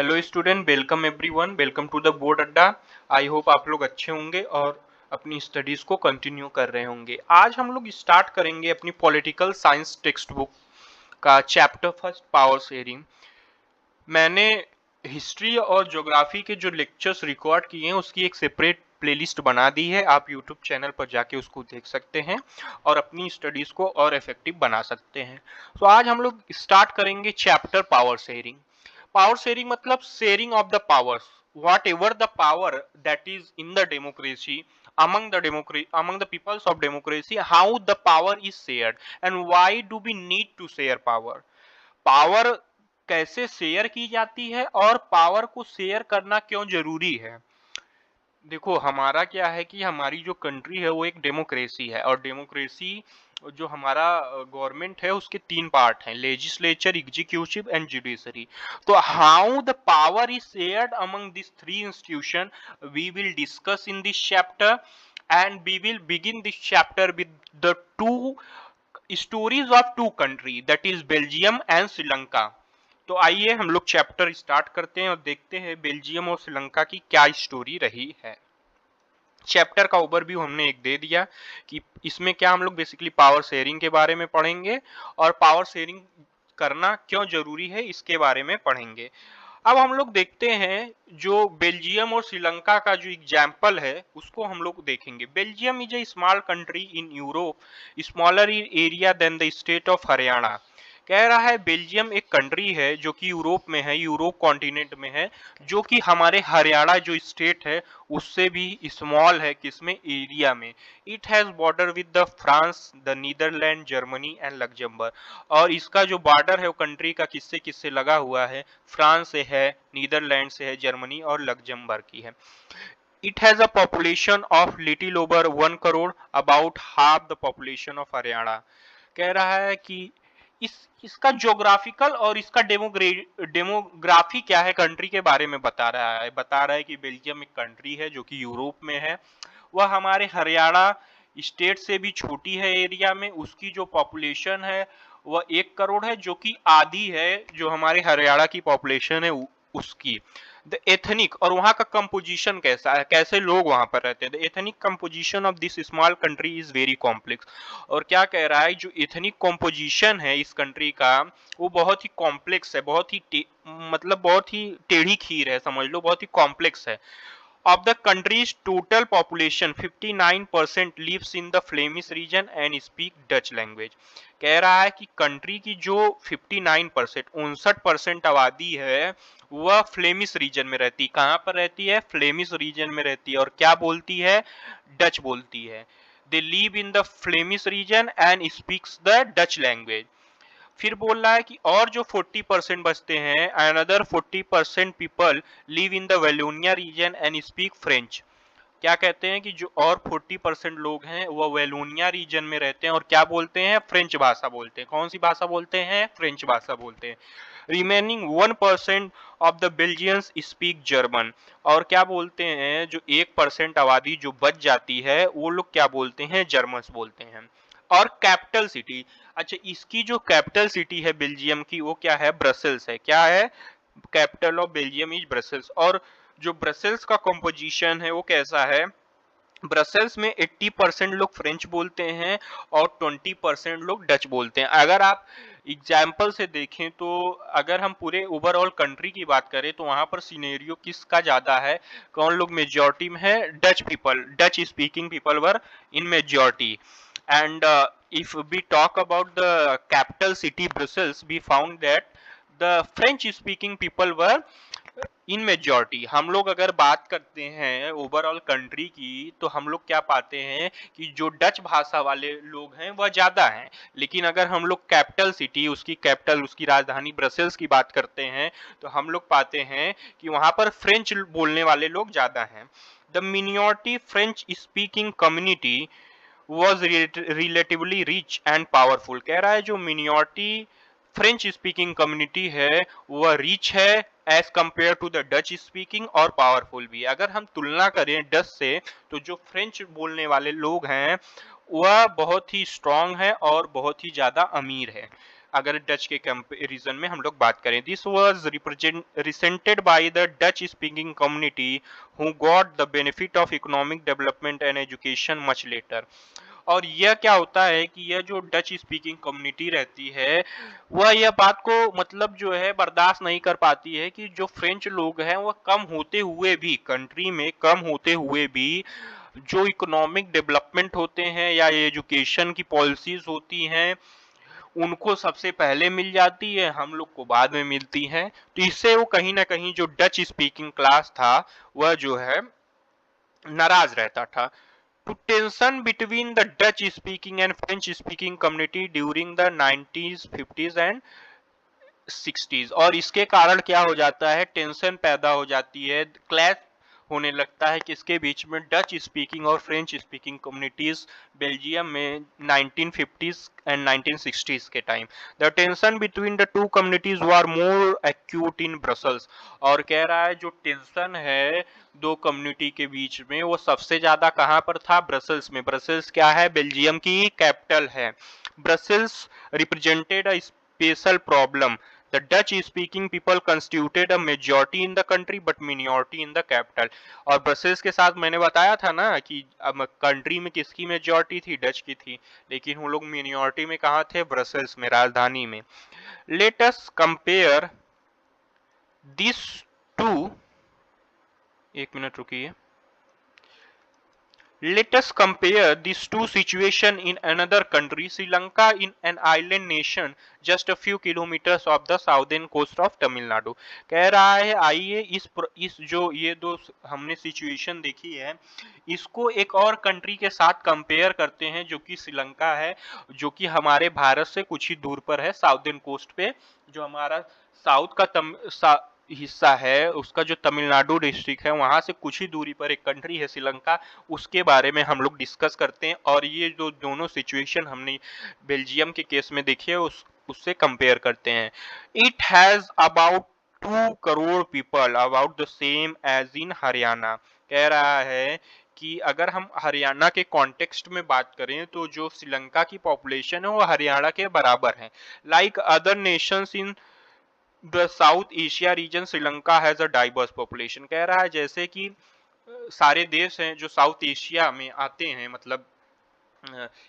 Hello student, welcome everyone, welcome to the board Adda. I hope आप लोग अच्छे होंगे और अपनी स्टडीज को कंटिन्यू कर रहे होंगे। आज हम लोग स्टार्ट करेंगे अपनी पॉलिटिकल साइंस टेक्स्ट बुक का चैप्टर फर्स्ट, पावर शेयरिंग। मैंने हिस्ट्री और ज्योग्राफी के जो लेक्चर्स रिकॉर्ड किए हैं उसकी एक सेपरेट प्लेलिस्ट बना दी है। आप यूट्यूब चैनल पर जाके उसको देख सकते हैं और अपनी स्टडीज को और इफेक्टिव बना सकते हैं। तो आज हम लोग स्टार्ट करेंगे chapter power sharing. Power sharing मतलब sharing of the powers, whatever the power that is in the democracy among the peoples of democracy, how the power is shared and why do we need to share power। Power कैसे share की जाती है और power को share करना क्यों जरूरी है। देखो, हमारा क्या है कि हमारी जो कंट्री है वो एक डेमोक्रेसी है और डेमोक्रेसी जो हमारा गवर्नमेंट है उसके तीन पार्ट हैं, लेजिस्लेचर, एग्जीक्यूटिव एंड जुडिशरी। तो how the power is shared among this three institution we will discuss in this chapter and we will begin this chapter with the two stories of two country, that is Belgium and Sri Lanka. तो आइए हम लोग chapter start करते हैं और देखते हैं Belgium और श्रीलंका की क्या स्टोरी रही है। चैप्टर का ओवरव्यू हमने एक दे दिया कि इसमें क्या हम लोग बेसिकली पावर शेयरिंग के बारे में पढ़ेंगे और पावर शेयरिंग करना क्यों जरूरी है इसके बारे में पढ़ेंगे। अब हम लोग देखते हैं जो बेल्जियम और श्रीलंका का जो एग्जाम्पल है उसको हम लोग देखेंगे। Belgium is a small country in Europe, smaller area than the state of Haryana. कह रहा है बेल्जियम एक कंट्री है जो कि यूरोप में है, यूरोप कॉन्टिनेंट में है, जो कि हमारे हरियाणा जो स्टेट है उससे भी स्मॉल है। किसमें? एरिया में। It has border with the France, the Netherlands, Germany and Luxembourg. और इसका जो बॉर्डर है वो कंट्री का किससे किससे लगा हुआ है? फ्रांस से है, नीदरलैंड से है, जर्मनी और लग्जमबर्ग की है। It has a population of little over 1 crore, about half the population of Haryana. कह रहा है कि इसका ज्योग्राफिकल और इसका डेमोग्राफी क्या है कंट्री के बारे में बता रहा है कि बेल्जियम एक कंट्री है जो कि यूरोप में है। वह हमारे हरियाणा स्टेट से भी छोटी है एरिया में। उसकी जो पॉपुलेशन है वह 1 करोड़ है, जो कि आधी है जो हमारे हरियाणा की पॉपुलेशन है उसकी। द एथनिक और वहां का कंपोजिशन कैसा है, कैसे लोग वहां पर रहते हैं। The ethnic composition of this small country is very complex. और क्या कह रहा है, जो एथनिक कंपोजिशन है इस कंट्री का वो बहुत ही कॉम्प्लेक्स है, मतलब बहुत ही टेढ़ी खीर है, समझ लो, बहुत ही कॉम्प्लेक्स है। Of the country's total population, 59% lives in the Flemish region and speak Dutch language। कह रहा है कि कंट्री की जो 59%, 59% आबादी है वह फ्लेमिश रीजन में रहती है। कहाँ पर रहती है? फ्लेमिश रीजन में रहती है। और क्या बोलती है? डच बोलती है। They live in the Flemish region and speaks the Dutch language। फिर बोल रहा है कि और जो 40% बचते हैं, another 40% people live in the Wallonia region and speak French. क्या कहते हैं कि जो और 40% लोग हैं वह वेलोनिया रीजन में रहते हैं और क्या बोलते हैं? फ्रेंच भाषा बोलते हैं। कौन सी भाषा बोलते हैं? फ्रेंच भाषा बोलते हैं। Remaining 1% of the Belgians speak German. और क्या बोलते हैं? जो 1% आबादी जो बच जाती है वो लोग क्या बोलते हैं? जर्मन बोलते हैं। और कैपिटल सिटी, अच्छा, इसकी जो कैपिटल सिटी है बेल्जियम की वो क्या है? ब्रसेल्स है। क्या है? Capital of Belgium is Brussels. और जो ब्रसेल्स का कंपोजिशन है वो कैसा है? ब्रसेल्स में 80% लोग फ्रेंच बोलते हैं और 20% लोग डच बोलते हैं। अगर आप एग्जाम्पल से देखें तो अगर हम पूरे ओवरऑल कंट्री की बात करें तो वहां पर सिनेरियो किसका ज्यादा है? कौन लोग मेजॉरिटी में है? Dutch people, Dutch speaking people were in majority. And if we talk about the capital city Brussels, we found that the French speaking people were in majority. हम लोग अगर बात करते हैं ओवरऑल कंट्री की तो हम लोग क्या पाते हैं कि जो डच भाषा वाले लोग हैं वह ज्यादा हैं। लेकिन अगर हम लोग कैपिटल सिटी, उसकी कैपिटल, उसकी राजधानी ब्रसेल्स की बात करते हैं तो हम लोग पाते हैं कि वहां पर फ्रेंच बोलने वाले लोग ज्यादा हैं। The minority French speaking community was relatively rich and powerful। कह रहा है जो मिनियोरिटी फ्रेंच स्पीकिंग कम्युनिटी है वह रिच है as compared to the Dutch speaking और पावरफुल भी। अगर हम तुलना करें डच से तो जो फ्रेंच बोलने वाले लोग हैं वह बहुत ही स्ट्रांग है और बहुत ही ज्यादा अमीर है। अगर डच के कंपैरिजन में हम लोग बात करें। This was represented by the Dutch speaking community who got the benefit of economic development and education much later. और यह क्या होता है कि यह जो डच स्पीकिंग कम्युनिटी रहती है वह यह बात को मतलब जो है बर्दाश्त नहीं कर पाती है कि जो फ्रेंच लोग हैं वह कम होते हुए भी, कंट्री में कम होते हुए भी जो इकोनॉमिक डेवलपमेंट होते हैं या एजुकेशन की पॉलिसीज होती हैं उनको सबसे पहले मिल जाती है, हम लोग को बाद में मिलती हैं। तो इससे वो कहीं ना कहीं जो डच स्पीकिंग क्लास था वह जो है नाराज रहता था। To tension between the Dutch speaking and French speaking community during the 90s, 50s and 60s। और इसके कारण क्या हो जाता है, टेंशन पैदा हो जाती है, क्लैश होने लगता है किसके बीच में, डच स्पीकिंग और फ्रेंच स्पीकिंग कम्युनिटीज बेल्जियम में 1950s एंड 1960s के time. The tension between the two communities were more acute in Brussels. और कह रहा है जो टेंशन है दो कम्युनिटी के बीच में वो सबसे ज्यादा कहां पर था, ब्रसल्स में। ब्रसल्स क्या है, बेल्जियम की कैपिटल है। Brussels represented a special problem. The Dutch-speaking people constituted a majority in the country but minority in the capital। और ब्रसेल्स के साथ मैंने बताया था ना कि अब कंट्री में किसकी मेजॉरिटी थी, डच की थी, लेकिन वो लोग मिनॉरिटी में कहाँ थे, ब्रसेल्स में, राजधानी में। Let us compare this to, एक मिनट रुकिए। Let us compare these two situations in another country, Sri Lanka in an island nation just a few kilometers off the southern coast of Tamil Nadu। कह रहा है आइए इस जो ये दो हमने सिचुएशन देखी है इसको एक और कंट्री के साथ कंपेयर करते हैं जो कि श्रीलंका है, जो कि हमारे भारत से कुछ ही दूर पर है, साउथर्न कोस्ट पे। जो हमारा साउथ का हिस्सा है उसका जो तमिलनाडु डिस्ट्रिक्ट है वहां से कुछ ही दूरी पर एक कंट्री है श्रीलंका, उसके बारे में हम लोग डिस्कस करते हैं। और ये जो दोनों सिचुएशन हमने बेल्जियम के केस में देखी है उससे कंपेयर करते हैं। It has about 2 crore people, about the same as in Haryana. कह रहा है कि अगर हम हरियाणा के कॉन्टेक्स्ट में बात करें तो जो श्रीलंका की पॉपुलेशन है वो हरियाणा के बराबर है। Like other Nations in the south Asia region, Sri Lanka has a diverse population. कह रहा है जैसे कि सारे देश हैं जो साउथ एशिया में आते हैं, मतलब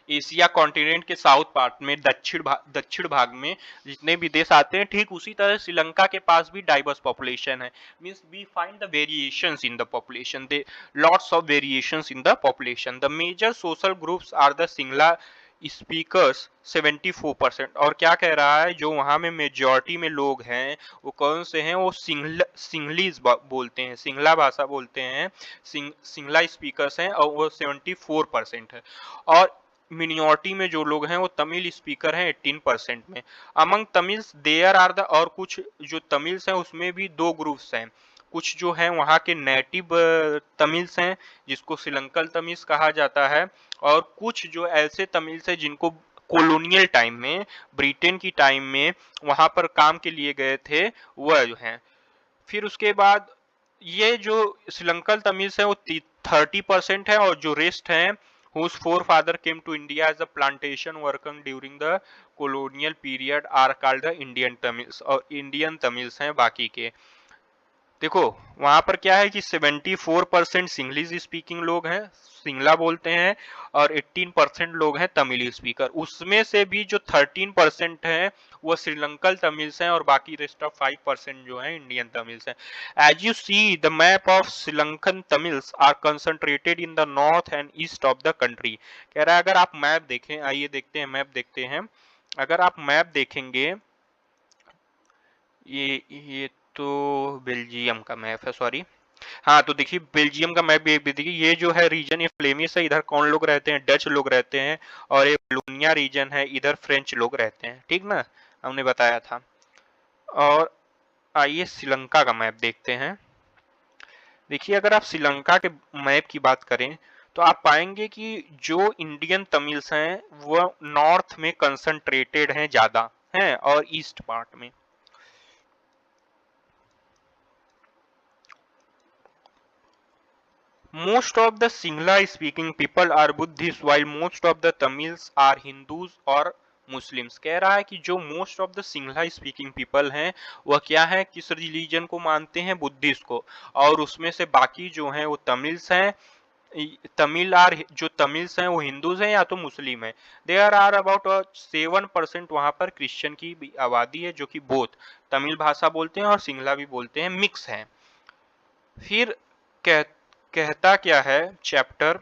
एशिया कॉन्टिनेंट के साउथ पार्ट में, दक्षिण भाग में जितने भी देश आते हैं, ठीक उसी तरह श्रीलंका के पास भी डाइवर्स पॉपुलेशन है। Means we find the variations in the population, they lots of variations in the population. The major social groups are the Sinhala speakers 74%। और क्या कह रहा है, जो वहां में मेजॉरिटी में लोग हैं वो कौन से हैं, वो सिंगलीज बोलते हैं, सिंगला भाषा बोलते हैं, सिंगला स्पीकर्स हैं और वो 74% है। और मिनियोरिटी में जो लोग हैं वो तमिल स्पीकर हैं 18% में। Among Tamils there are the, और कुछ जो तमिल्स हैं उसमें भी दो ग्रुप्स हैं, कुछ जो हैं वहाँ के नेटिव तमिल्स हैं जिसको श्रीलंकन तमिल्स कहा जाता है, और कुछ जो ऐसे तमिल्स हैं जिनको कॉलोनियल टाइम में, ब्रिटेन की टाइम में वहां पर काम के लिए गए थे वह जो हैं। फिर उसके बाद ये जो श्रीलंकन तमिल्स हैं वो 30% है, और जो रेस्ट हैं whose forefather came to India as a plantation worker during the colonial period are called the Indian Tamils। और इंडियन तमिल्स हैं बाकी के। देखो वहां पर क्या है कि 74% सिंगलिश स्पीकिंग लोग हैं, सिंगला बोलते हैं, और 18% लोग हैं तमिल स्पीकर। उसमें से भी जो 13% हैं वो श्रीलंकन तमिल्स हैं, और बाकी रेस्ट ऑफ 5% जो है इंडियन तमिल्स हैं। As you see the map of Sri Lankan Tamils are concentrated in the north and east of the country. कह रहा है अगर आप मैप देखें, आइए देखते हैं, मैप देखते हैं। अगर आप मैप देखेंगे, ये तो बेल्जियम का मैप है, सॉरी। हाँ तो देखिए बेल्जियम का मैप भी एक देखिए, ये जो है रीजन ये फ्लेमिश है, इधर कौन लोग रहते हैं, डच लोग रहते हैं, और ये वलोनिया रीजन है, इधर फ्रेंच लोग रहते हैं, ठीक ना, हमने बताया था। और आइए श्रीलंका का मैप देखते हैं। देखिए अगर आप श्रीलंका के मैप की बात करें तो आप पाएंगे कि जो इंडियन तमिल्स हैं वो नॉर्थ में कंसंट्रेटेड हैं ज्यादा हैं, और ईस्ट पार्ट में। Most of the Singla speaking people are Buddhists while most of the Tamils are Hindus or Muslims. कह रहा है कि जो most of the Singla speaking people हैं वह क्या है, किस रिलीजन को मानते हैं, बुद्धिस्ट को, और उसमें से बाकी जो हैं वो तमिल्स हैं, तमिल आर जो तमिल्स हैं वो हिंदूज हैं या तो मुस्लिम है। देयर आर अबाउट 7% वहां पर क्रिश्चियन की भी आबादी है, जो कि बोथ तमिल भाषा बोलते हैं और सिंगला भी बोलते हैं, मिक्स है। फिर कह, कहता क्या है chapter,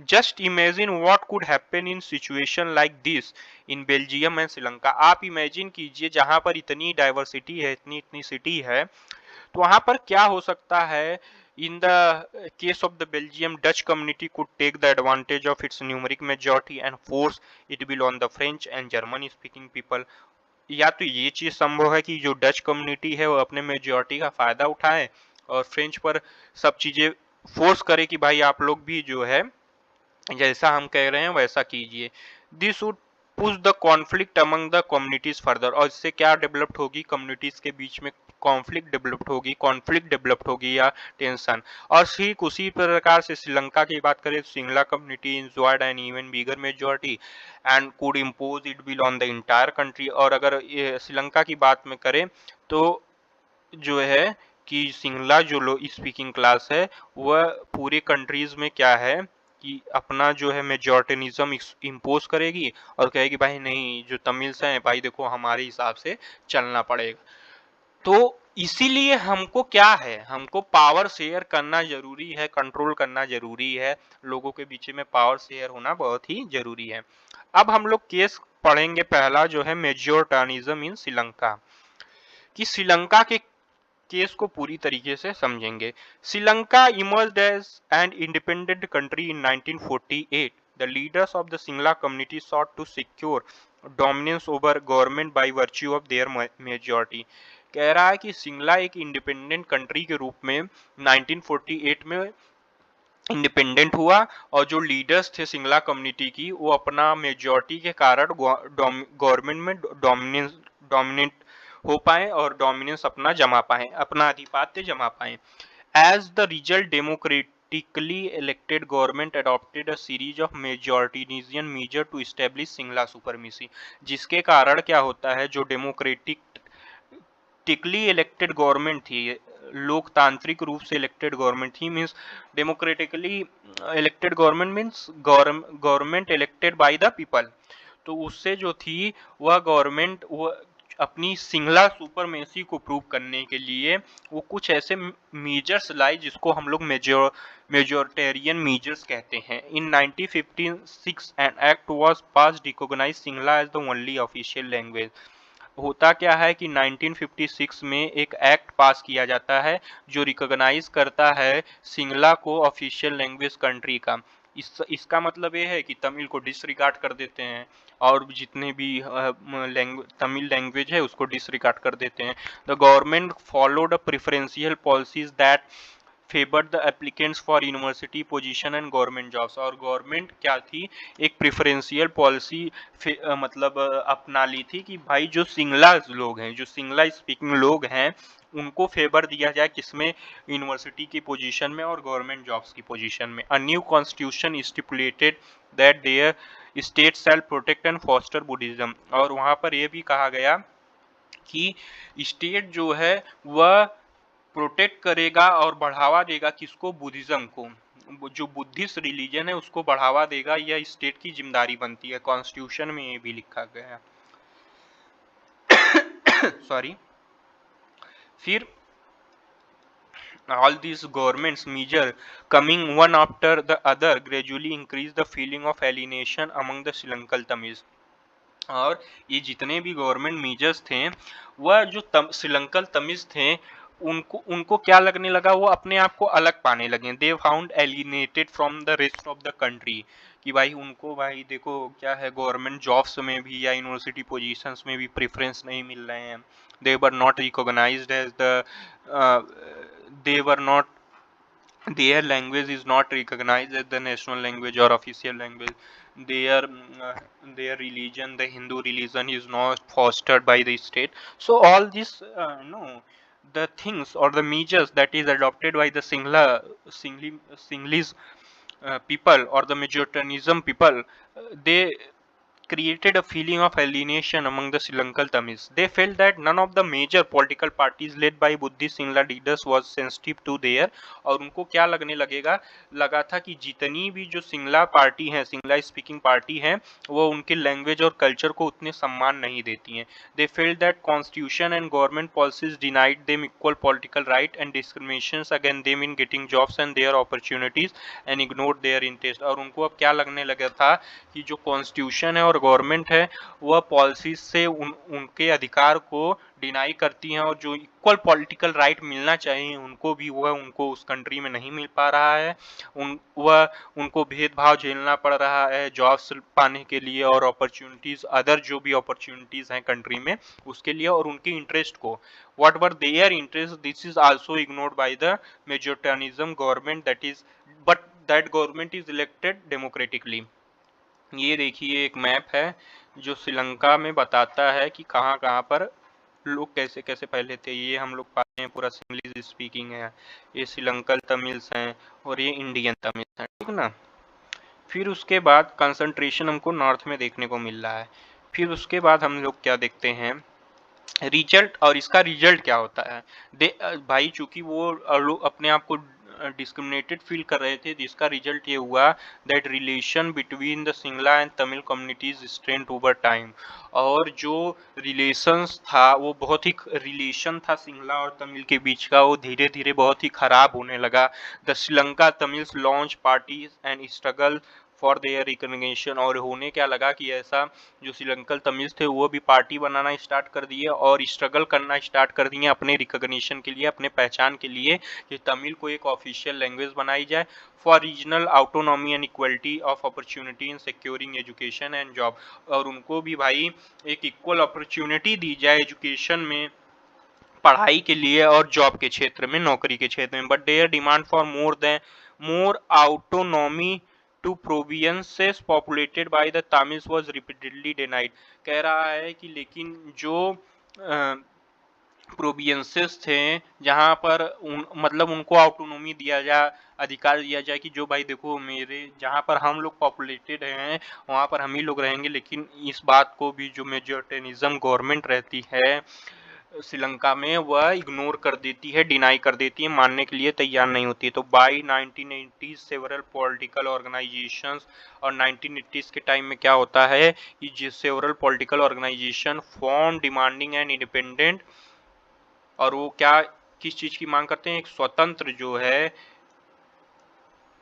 just imagine what could happen in situation like this in Belgium and Sri Lanka. आप इमेजिन कीजिए जहां पर इतनी डाइवर्सिटी है, इतनी इतनी सिटी है, तो वहां पर क्या हो सकता है। In the case of the Belgium, Dutch community could take the advantage of its numeric majority and force it will on the French and German speaking people. या तो ये चीज संभव है कि जो डच कम्युनिटी है वो अपने मेजॉरिटी का फायदा उठाए और फ्रेंच पर सब चीजें फोर्स करे कि भाई आप लोग भी जो है जैसा हम कह रहे हैं वैसा कीजिए। This would push the conflict among the communities further. और इससे क्या डेवलप्ड होगी, कम्युनिटीज के बीच में कॉन्फ्लिक्ट डेवलप्ड होगी या टेंशन। और ठीक उसी प्रकार से श्रीलंका की बात करें, Sinhala community enjoyed an even bigger majority and could impose it will on the entire country. और अगर श्रीलंका की बात में करें तो जो है कि सिंगला जो लो स्पीकिंग क्लास है वह पूरे कंट्रीज में क्या है कि अपना जो है मेजॉरिटनिज्म इम्पोज करेगी और कहेगी भाई नहीं, जो तमिल्स हैं भाई देखो हमारे हिसाब से चलना पड़ेगा। तो इसीलिए हमको क्या है, हमको पावर शेयर करना जरूरी है, कंट्रोल करना जरूरी है, लोगों के बीच में पावर शेयर होना बहुत ही जरूरी है। अब हम लोग केस पढ़ेंगे, पहला जो है मेजोरिटानिज्म इन श्रीलंका, कि श्रीलंका के केस को पूरी तरीके से समझेंगे। Sri Lanka emerged as an independent country in 1948। The leaders of the Sinhala community sought to secure dominance over government by virtue of their majority। कह रहा है कि सिंगला एक इंडिपेंडेंट कंट्री के रूप में 1948 में इंडिपेंडेंट हुआ और जो लीडर्स थे सिंगला कम्युनिटी की वो अपना मेजॉरिटी के कारण गवर्नमेंट में डोमिनेंट हो पाए और डोमिनेंस अपना जमा पाए, अपना आधिपत्य जमा पाए। As the result democratically elected government adopted a series of majoritarian measure to establish Sinhala supremacy. जिसके कारण क्या होता है, जो डेमोक्रेटिकली इलेक्टेड गवर्नमेंट थी, लोकतांत्रिक रूप से इलेक्टेड गवर्नमेंट थी, means democratically elected government means government elected by the people. तो उससे जो थी वह गवर्नमेंट वो अपनी सिंगला सुपरमेसी को प्रूव करने के लिए वो कुछ ऐसे मेजर्स लाई जिसको हम लोग मेजोरिटेरियन मेजर्स कहते हैं। In 1956 an act was pass recognise Sinhala as the only official language. होता क्या है कि 1956 में एक एक्ट पास किया जाता है जो रिकॉग्नाइज करता है सिंगला को ऑफिशियल लैंग्वेज कंट्री का। इसका मतलब ये है कि तमिल को डिसरिगार्ड कर देते हैं और जितने भी तमिल लैंग्वेज है उसको डिसरिगार्ड कर देते हैं। The government followed a preferential policies that favoured the applicants for university position and government jobs. और गवर्नमेंट क्या थी, एक प्रेफरेंशियल पॉलिसी मतलब अपना ली थी कि भाई जो सिंगला लोग हैं, जो सिंगला स्पीकिंग लोग हैं, उनको फेवर दिया जाए किसमें, यूनिवर्सिटी की पोजीशन में और गवर्नमेंट जॉब्स की पोजीशन में। A new constitution stipulated that there state shall protect and foster Buddhism. और वहां पर यह भी कहा गया कि स्टेट जो है वह प्रोटेक्ट करेगा और बढ़ावा देगा किसको, बुद्धिज्म को, जो बुद्धिस्ट रिलीजन है उसको बढ़ावा देगा, यह स्टेट की जिम्मेदारी बनती है। कॉन्स्टिट्यूशन में ये भी लिखा गया है। सॉरी। फिर all these governments measure coming one after the other gradually increase the feeling of alienation among the Sri Lankan Tamils। और ये जितने भी गवर्नमेंट मेजर्स थे वह जो श्रीलंकन तमिज थे उनको उनको क्या लगने लगा, वो अपने आप को अलग पाने लगे। They found alienated from the rest of the country, कि भाई उनको भाई देखो क्या है, गवर्नमेंट जॉब्स में भी या यूनिवर्सिटी पोजीशंस में भी प्रेफरेंस नहीं मिल रहे हैं। They were not recognized as the they were not their language is not recognized as the national language or official language। their their religion, the Hindu religion, is not fostered by the state। So all this no the things or the measures that is adopted by the Sinhalese people or the majoritarianism people, they created a feeling of alienation among the Sri Lankan Tamils. They felt that none of the major political parties led by Buddhist Singla leaders was sensitive to their, और उनको क्या लगने लगा था कि जितनी भी जो सिंगला पार्टी है, सिंगला स्पीकिंग पार्टी है, वो उनके लैंग्वेज और कल्चर को उतने सम्मान नहीं देती हैं. They felt that constitution and government policies denied them equal political right and discriminations against them in getting jobs and their opportunities and ignored their interest. और उनको अब क्या लगने लगा था कि जो कॉन्स्टिट्यूशन है और गवर्नमेंट है वह पॉलिसीज से उनके अधिकार को डिनाई करती हैं, और जो इक्वल पॉलिटिकल राइट मिलना चाहिए उनको भी वह उनको उस कंट्री में नहीं मिल पा रहा है. उनको भेदभाव झेलना पड़ रहा है जॉब्स पाने के लिए और अपॉर्चुनिटीज, अदर जो भी अपॉर्चुनिटीज हैं कंट्री में उसके लिए, और उनके इंटरेस्ट को, what were their interest, this is also ignored by the majoritarianism government, that is but that government is elected democratically. ये देखिए एक मैप है जो श्रीलंका में बताता है कि कहाँ कहाँ पर लोग कैसे कैसे पहले थे. ये हम लोग पाते हैं पूरा सिंगलिश स्पीकिंग है, ये श्रीलंकन तमिल्स हैं और ये इंडियन तमिल्स हैं, ठीक ना. फिर उसके बाद कंसंट्रेशन हमको नॉर्थ में देखने को मिल रहा है. फिर उसके बाद हम लोग क्या देखते हैं, रिजल्ट. और इसका रिजल्ट क्या होता है, भाई चूंकि वो अपने आप को डिस्क्रिमिनेटेड फील कर रहे थे, जिसका रिजल्ट ये हुआ that relation between the Singla and Tamil communities strength over time. और जो रिलेशंस था वो बहुत ही रिलेशन था सिंगला और तमिल के बीच का, वो धीरे धीरे बहुत ही खराब होने लगा. The Sri Lanka Tamils launch parties and struggle for their recognition. और होने क्या लगा कि ऐसा जो श्रीलंकन तमिल्स थे वो भी पार्टी बनाना स्टार्ट कर दिए और स्ट्रगल करना स्टार्ट कर दिए अपने रिकग्निशन के लिए, अपने पहचान के लिए कि तमिल को एक ऑफिशियल लैंग्वेज बनाई जाए for regional autonomy and equality of opportunity in securing education and job. और उनको भी भाई एक इक्वल अपॉर्चुनिटी दी जाए एजुकेशन में, पढ़ाई के लिए और जॉब के क्षेत्र में, नौकरी के क्षेत्र में. But their demand for more autonomy to provinces populated by the Tamils was repeatedly denied. कह रहा है कि लेकिन जो प्रोविंसेस थे जहाँ पर मतलब उनको ऑटोनॉमी दिया जाए, अधिकार दिया जाए कि जो भाई देखो मेरे जहाँ पर हम लोग पॉपुलेटेड हैं वहाँ पर हम ही लोग रहेंगे, लेकिन इस बात को भी जो मेजोरिटेरिज्म गवर्नमेंट रहती है श्रीलंका में वह इग्नोर कर देती है, डिनाई कर देती है, मानने के लिए तैयार नहीं होती. तो बाई 1980 सेवरल पॉलिटिकल ऑर्गेनाइजेशंस, और 1980s के टाइम में क्या होता है कि several political organisation form demanding and independent. और वो क्या किस चीज की मांग करते हैं, एक स्वतंत्र जो है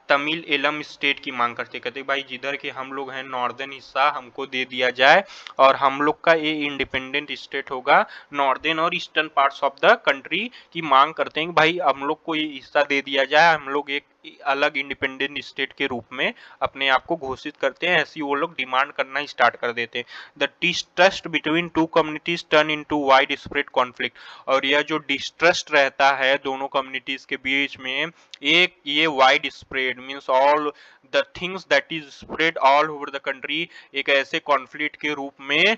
तमिल एलम स्टेट की मांग करते. कहते भाई जिधर के हम लोग हैं नॉर्दर्न हिस्सा हमको दे दिया जाए और हम लोग का ये इंडिपेंडेंट स्टेट होगा. नॉर्दर्न और eastern parts of the country की मांग करते हैं कि भाई हम लोग को ये हिस्सा दे दिया जाए, हम लोग एक अलग इंडिपेंडेंट स्टेट के रूप में अपने आप को घोषित करते हैं. ऐसी वो लोग डिमांड करना स्टार्ट कर देते हैं. The distrust between two communities turn into wide spread conflict. और यह जो डिस्ट्रस्ट रहता है दोनों कम्युनिटीज के बीच में, एक ये wide spread means all the things that is spread all over the country, एक ऐसे कॉन्फ्लिक्ट के रूप में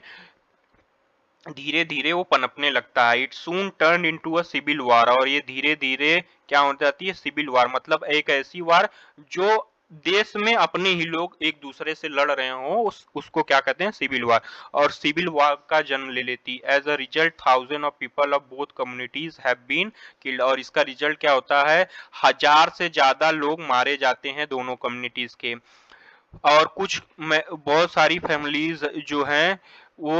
धीरे धीरे वो पनपने लगता है. It soon turn into a civil war. और ये धीरे धीरे क्या हो जाती है, सिविल वार. मतलब एक ऐसी वार जो देश में अपने ही लोग एक दूसरे से लड़ रहे हो, उसको क्या कहते हैं, सिविल वार. और सिविल वार का जन्म ले लेती. As a result thousand of people of both communities have been killed. और इसका रिजल्ट क्या होता है, 1000 से ज्यादा लोग मारे जाते हैं दोनों कम्युनिटीज के. और कुछ बहुत सारी फैमिलीज जो हैं वो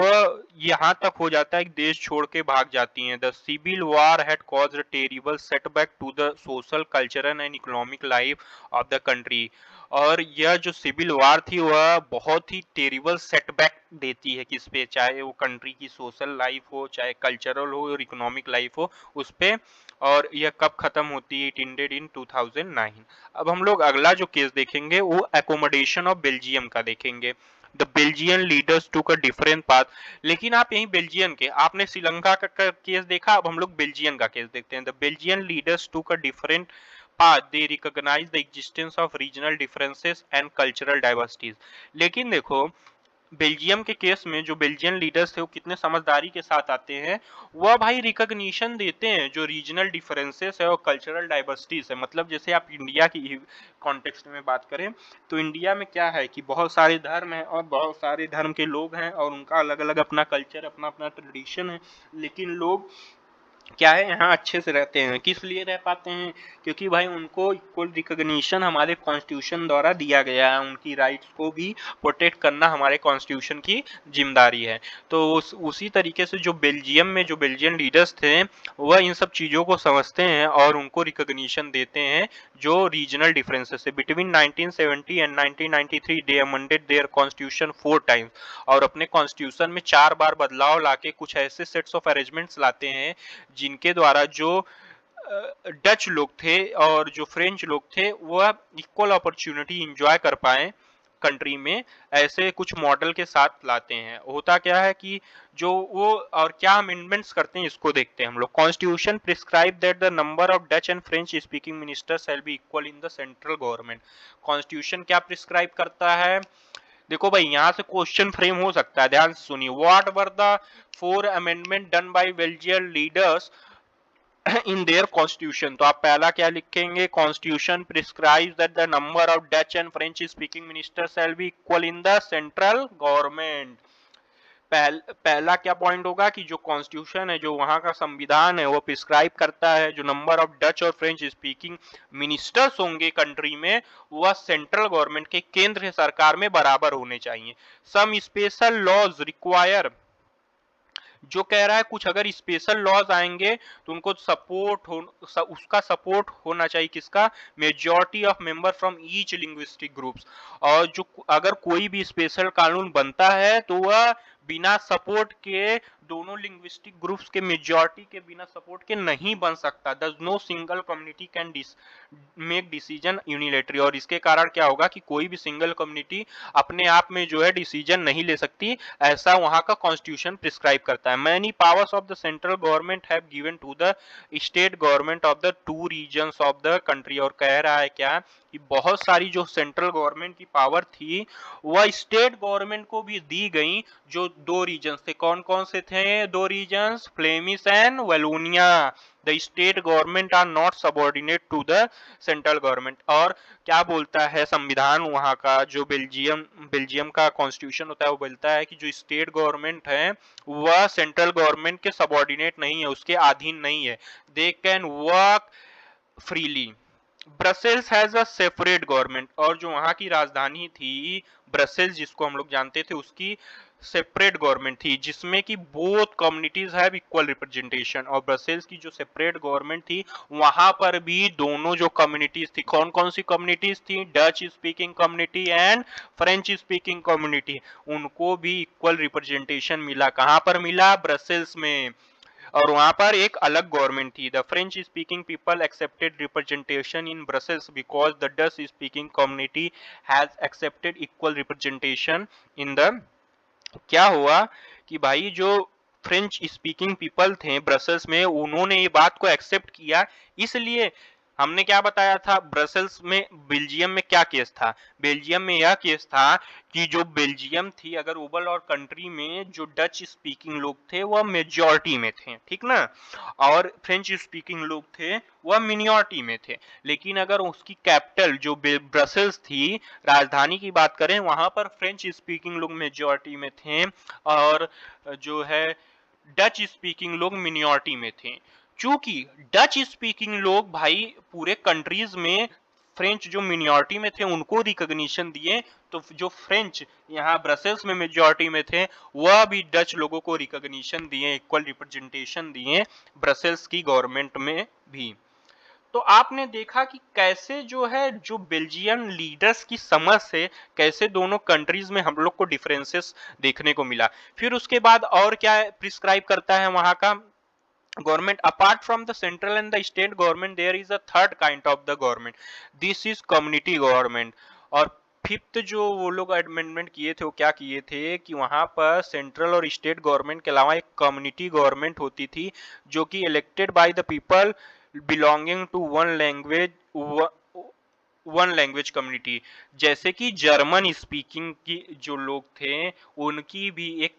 यहाँ तक हो जाता है कि देश छोड़ के भाग जाती हैं. The civil war had caused terrible setback to the social cultural and economic life of the country. और यह जो सिविल वार थी वह बहुत ही टेरिबल सेटबैक देती है किस पे, चाहे वो कंट्री की सोशल लाइफ हो, चाहे कल्चरल हो और इकोनॉमिक लाइफ हो उस पे. और यह कब खत्म होती है, इट एंडेड इन 2009. अब हम लोग अगला जो केस देखेंगे वो एकोमोडेशन ऑफ बेल्जियम का देखेंगे. द बेल्जियन लीडर्स टूक अ डिफरेंट पाथ. लेकिन आप यही बेल्जियन के, आपने श्रीलंका का केस देखा, अब हम लोग बेल्जियन का केस देखते हैं. द बेल्जियन लीडर्स टूक a different path. They recognize the existence of regional differences and cultural diversities. लेकिन देखो बेल्जियम के केस में जो बेल्जियन लीडर्स थे वो कितने समझदारी के साथ आते हैं, वह भाई रिकॉग्निशन देते हैं जो रीजनल डिफरेंसेस है और कल्चरल डाइवर्सिटीज है। मतलब जैसे आप इंडिया की कॉन्टेक्स्ट में बात करें तो इंडिया में क्या है कि बहुत सारे धर्म हैं और बहुत सारे धर्म के लोग हैं और उनका अलग अलग अपना कल्चर, अपना अपना ट्रेडिशन है, लेकिन लोग क्या है यहाँ अच्छे से रहते हैं। किस लिए रह पाते हैं? क्योंकि भाई उनको इक्वल रिकॉग्निशन हमारे कॉन्स्टिट्यूशन द्वारा दिया गया है, उनकी राइट्स को भी प्रोटेक्ट करना हमारे कॉन्स्टिट्यूशन की जिम्मेदारी है। तो उसी तरीके से जो बेल्जियम में जो बेल्जियन लीडर्स थे वह इन सब चीज़ों को समझते हैं और उनको रिकॉग्निशन देते हैं जो रीजनल डिफरेंसेस है। Between 1970 and 1993 they amended their constitution 4 times, और अपने कॉन्स्टिट्यूशन में 4 बार बदलाव लाके कुछ ऐसे सेट्स ऑफ अरेंजमेंट्स लाते हैं जिनके द्वारा जो डच लोग थे और जो फ्रेंच लोग थे वह इक्वल अपॉर्चुनिटी इंजॉय कर पाए कंट्री में, ऐसे कुछ मॉडल के साथ लाते हैं। होता क्या है कि जो वो और क्या अमेंडमेंट्स करते हैं इसको देखते हैं हम लोग। Constitution prescribe that the number of Dutch and French speaking ministers shall be equal in the central government. Constitution क्या प्रिस्क्राइब करता है? देखो भाई यहाँ से क्वेश्चन फ्रेम हो सकता है, ध्यान से सुनिए। What were the 4 amendment done by Belgian leaders in their constitution? तो आप पहला क्या लिखेंगे? Constitution prescribes that the number of Dutch and French speaking ministers shall be equal in the central government. पहला क्या पॉइंट होगा कि जो कॉन्स्टिट्यूशन है, जो वहां का संविधान है, वो प्रिस्क्राइब करता है जो नंबर ऑफ डच और फ्रेंच स्पीकिंग मिनिस्टर्स होंगे कंट्री में वह सेंट्रल गवर्नमेंट के, केंद्र सरकार में बराबर होने चाहिए। सम स्पेशल लॉज रिक्वायर, जो कह रहा है कुछ अगर स्पेशल लॉज आएंगे तो उनको सपोर्ट हो, उसका सपोर्ट होना चाहिए किसका? Majority of member from each linguistic groups. और जो अगर कोई भी स्पेशल कानून बनता है तो वह बिना सपोर्ट के, दोनों लिंग्विस्टिक ग्रुप्स के मेजॉरिटी के बिना सपोर्ट के नहीं बन सकता। Thus no single community can make decision unilaterally. और इसके कारण क्या होगा कि कोई भी सिंगल कम्युनिटी अपने आप में जो है डिसीजन नहीं ले सकती, ऐसा वहां का कॉन्स्टिट्यूशन प्रिस्क्राइब करता है। Many powers of the central government have given to the state government of the 2 regions of the country. और कह रहा है क्या कि बहुत सारी जो सेंट्रल गवर्नमेंट की पावर थी वह स्टेट गवर्नमेंट को भी दी गई। जो 2 रीजन्स थे, कौन कौन से थे 2 reasons? Flemish and Wallonia. The state government are not subordinate to the central government. और क्या बोलता है संविधान वहां का, जो बेल्जियम का कॉन्स्टिट्यूशन होता है, वो बोलता है कि जो स्टेट गवर्नमेंट है वह सेंट्रल गवर्नमेंट के सबॉर्डिनेट नहीं है, उसके अधीन नहीं है। They can work freely. Brussels has a separate government. और जो वहां की राजधानी थी ब्रसेल्स, जिसको हम लोग जानते थे, उसकी सेपरेट गवर्नमेंट थी जिसमें कि both communities have equal representation. और ब्रसेल्स की जो सेपरेट गवर्नमेंट थी वहां पर भी दोनों जो कम्युनिटीज थी, कौन कौन सी कम्युनिटीज थी? Dutch speaking community and French speaking community, उनको भी इक्वल रिप्रेजेंटेशन मिला। कहां पर मिला? ब्रसेल्स में। और वहां पर एक अलग गवर्नमेंट थी। The French speaking people accepted representation in Brussels because the Dutch speaking community has accepted equal representation in the. क्या हुआ कि भाई जो फ्रेंच स्पीकिंग पीपल थे ब्रसेल्स में, उन्होंने ये बात को एक्सेप्ट किया। इसलिए हमने क्या बताया था, ब्रसेल्स में बेल्जियम में क्या केस था? बेल्जियम में यह केस था कि जो बेल्जियम थी, अगर ओवरऑल कंट्री में जो डच स्पीकिंग लोग थे वह मेजॉरिटी में थे, ठीक ना, और फ्रेंच स्पीकिंग लोग थे वह मिनिॉरिटी में थे। लेकिन अगर उसकी कैपिटल जो ब्रसेल्स थी, राजधानी की बात करें, वहां पर फ्रेंच स्पीकिंग लोग मेजॉरिटी में थे और जो है डच स्पीकिंग लोग मिनिॉरिटी में थे। चूंकि डच स्पीकिंग लोग भाई पूरे कंट्रीज में फ्रेंच जो मिनिॉरिटी में थे उनको रिकॉग्निशन दिए, तो जो फ्रेंच यहाँ ब्रसेल्स में मेजॉरिटी में थे वह भी डच लोगों को रिकॉग्निशन दिए, इक्वल रिप्रेजेंटेशन दिए ब्रसेल्स की गवर्नमेंट में भी। तो आपने देखा कि कैसे जो है जो बेल्जियन लीडर्स की समझ से कैसे दोनों कंट्रीज में हम लोग को डिफरेंसेस देखने को मिला। फिर उसके बाद और क्या प्रिस्क्राइब करता है वहां का government? Apart from the central and the state government there is a third kind of the government, this is community government। और फिफ्थ जो वो लोग अमेंडमेंट किए थे वो क्या किए थे कि वहां पर सेंट्रल और स्टेट गवर्नमेंट के अलावा एक कम्युनिटी गवर्नमेंट होती थी जो कि elected by the people belonging to one language one language community. जैसे कि जर्मन स्पीकिंग की जो लोग थे उनकी भी एक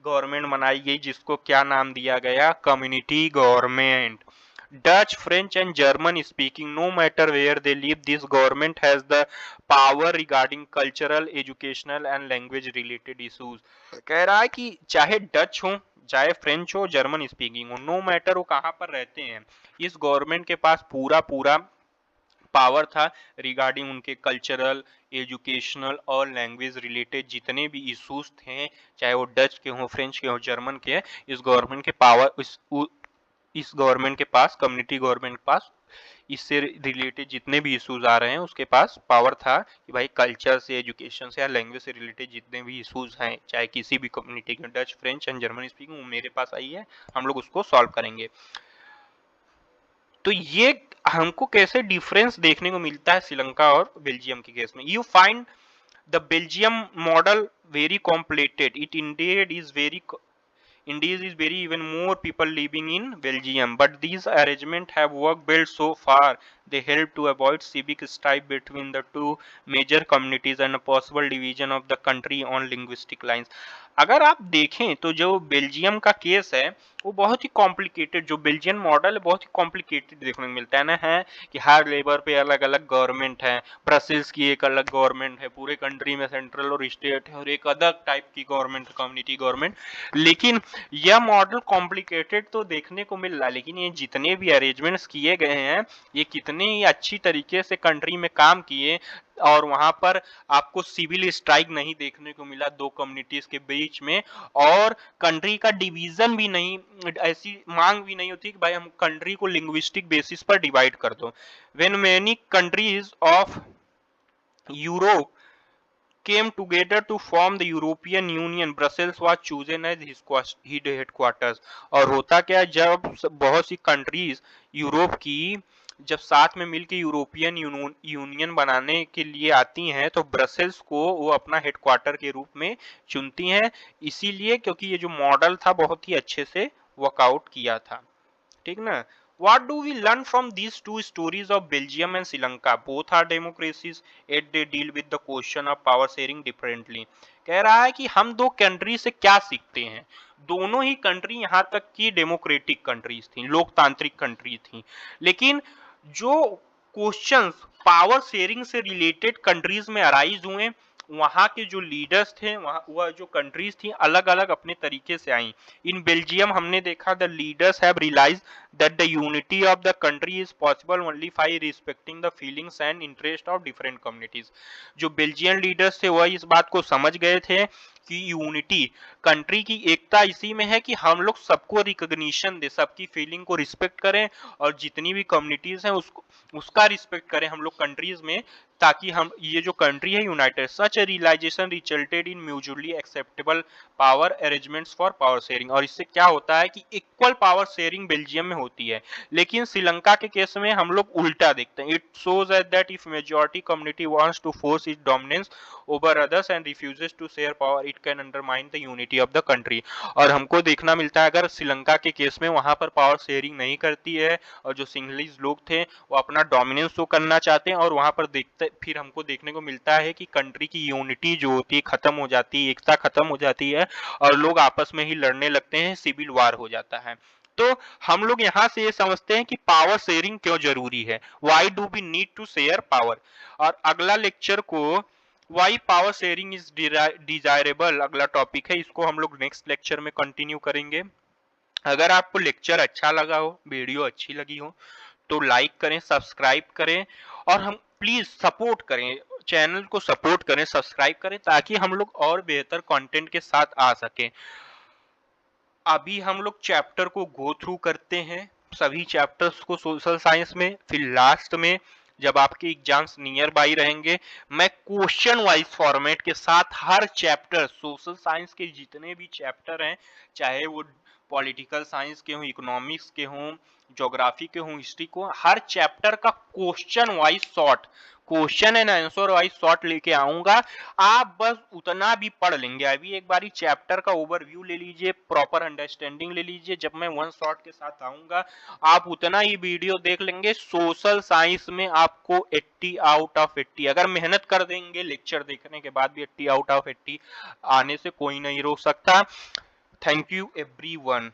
गवर्नमेंट बनाई गई जिसको क्या नाम दिया गया, community government. Dutch, French and German speaking, no matter where they live, this government has the power regarding cultural, educational and language related issues। कह रहा है कि चाहे डच हो, चाहे फ्रेंच हो, जर्मन स्पीकिंग हो, नो मैटर वो कहाँ पर रहते हैं, इस गवर्नमेंट के पास पूरा पूरा पावर था रिगार्डिंग उनके कल्चरल, एजुकेशनल और लैंग्वेज रिलेटेड जितने भी इश्यूज थे, चाहे वो डच के हों, फ्रेंच के हों, जर्मन के, इस गवर्नमेंट के पावर इस गवर्नमेंट के पास, कम्युनिटी गवर्नमेंट के पास इससे रिलेटेड जितने भी इश्यूज आ रहे हैं उसके पास पावर था कि भाई कल्चर से, एजुकेशन से या लैंग्वेज से रिलेटेड जितने भी इश्यूज हैं, चाहे किसी भी कम्युनिटी के, Dutch, French and German speaking, वो मेरे पास आई है, हम लोग उसको सॉल्व करेंगे। तो ये हमको कैसे डिफरेंस देखने को मिलता है श्रीलंका और बेल्जियम के केस में। You find the Belgium model very complicated, it indeed is very Indeed is very even more people living in Belgium, but these arrangements have worked well so far. They help to avoid civic strife between the two major communities and a possible division of the country on linguistic lines। अगर आप देखें तो जो Belgium का case है वो बहुत ही complicated, जो बेल्जियन मॉडल है बहुत ही कॉम्प्लिकेटेड देखने को मिलता है ना, है कि हर लेबर पे अलग अलग गवर्नमेंट है, ब्रसेल्स की एक अलग गवर्नमेंट है, पूरे कंट्री में सेंट्रल और स्टेट है, और एक अलग टाइप की गवर्नमेंट, कम्युनिटी गवर्नमेंट। लेकिन यह मॉडल कॉम्प्लिकेटेड तो देखने को मिल रहा है, लेकिन ये जितने भी अरेंजमेंट्स किए गए हैं ये कितने ही अच्छी तरीके से कंट्री में काम किए, और वहां पर आपको सिविल स्ट्राइक नहीं देखने को मिला दो कम्युनिटीज के बीच में, और कंट्री का डिवीजन भी नहीं, ऐसी मांग भी नहीं होती कि भाई हम कंट्री को लिंग्विस्टिक बेसिस पर डिवाइड कर दो। When many countries of Europe came together to form the European Union, Brussels was chosen as his headquarters। और होता क्या, जब बहुत सी कंट्रीज यूरोप की जब साथ में मिलकर यूरोपियन यूनियन बनाने के लिए आती हैं तो ब्रसेल्स को वो अपना हेडक्वार्टर के रूप में चुनती हैं, इसीलिए क्योंकि ये जो मॉडल था बहुत ही अच्छे से वर्कआउट किया था। ठीक ना। What do we learn from these two stories of Belgium and Sri Lanka? Both are democracies, yet they deal with the question of power sharing differently। कह रहा है कि हम दो कंट्री से क्या सीखते हैं। दोनों ही कंट्री यहाँ तक की डेमोक्रेटिक कंट्रीज थी, लोकतांत्रिक कंट्री थी, लेकिन जो क्वेश्चंस पावर शेयरिंग से रिलेटेड कंट्रीज में अराइज हुए, वहां के जो लीडर्स थे, वह जो कंट्रीज थी अलग अलग अपने तरीके से आई। इन बेल्जियम हमने देखा the leaders have realised that the unity of the country is possible only by respecting the feelings and interest of different communities। जो बेल्जियन लीडर्स थे वह इस बात को समझ गए थे कि यूनिटी, कंट्री की एकता इसी में है कि हम लोग सबको रिकॉग्निशन दे, सबकी फीलिंग को रिस्पेक्ट करें, और जितनी भी कम्युनिटीज हैं उसका रिस्पेक्ट करें हम लोग कंट्रीज में, ताकि हम ये जो कंट्री है united. Such a realisation resulted in mutually acceptable power arrangements for power sharing. और इससे क्या होता है कि इक्वल पावर शेयरिंग बेल्जियम में होती है, लेकिन श्रीलंका के केस में हम लोग उल्टा देखते हैं। It shows that if majority community wants to force its dominance over others and refuses to share power, it can undermine the unity of the country. और हमको देखना मिलता है अगर श्रीलंका के केस में वहां पर पावर शेयरिंग नहीं करती है, और जो सिंगलीज लोग थे वो अपना डोमिनेंस शो करना चाहते हैं, और वहां पर देखते फिर हमको देखने को मिलता है कि कंट्री की यूनिटी जो होती है खत्म हो जाती है, एकता खत्म हो जाती है, और लोग आपस में ही लड़ने लगते हैं, सिविल वार हो जाता है। तो हम लोग यहां से ये समझते हैं कि पावर शेयरिंग क्यों जरूरी है, why do we need to share power. और अगला लेक्चर को why power sharing is desirable अगला टॉपिक है, इसको हम लोग नेक्स्ट लेक्चर में कंटिन्यू करेंगे। अगर आपको लेक्चर अच्छा लगा हो, वीडियो अच्छी लगी हो, तो लाइक करें, सब्सक्राइब करें, और हम प्लीज सपोर्ट करें, चैनल को सपोर्ट करें, सब्सक्राइब करें, ताकि हम लोग और बेहतर कंटेंट के साथ आ सकें। अभी हम लोग चैप्टर को गो थ्रू करते हैं, सभी चैप्टर्स को सोशल साइंस में, फिर लास्ट में जब आपके एग्जाम्स नियर बाई रहेंगे मैं क्वेश्चन वाइज फॉर्मेट के साथ हर चैप्टर, सोशल साइंस के जितने भी चैप्टर हैं, चाहे वो पॉलिटिकल साइंस के हों, इकोनॉमिक्स के हों, ज्योग्राफी के हों, हिस्ट्री को, हर चैप्टर का question wise short question and answer wise short लेके आऊंगा, आप बस उतना भी पढ़ लेंगे। अभी एक बारी चैप्टर का ओवरव्यू ले लीजिए, प्रॉपर अंडरस्टैंडिंग ले लीजिए, जब मैं वन शॉट के साथ आऊंगा आप उतना ही वीडियो देख लेंगे। सोशल साइंस में आपको 80 आउट ऑफ 80, अगर मेहनत कर देंगे लेक्चर देखने के बाद भी 80 आउट ऑफ 80 आने से कोई नहीं रोक सकता। Thank you everyone.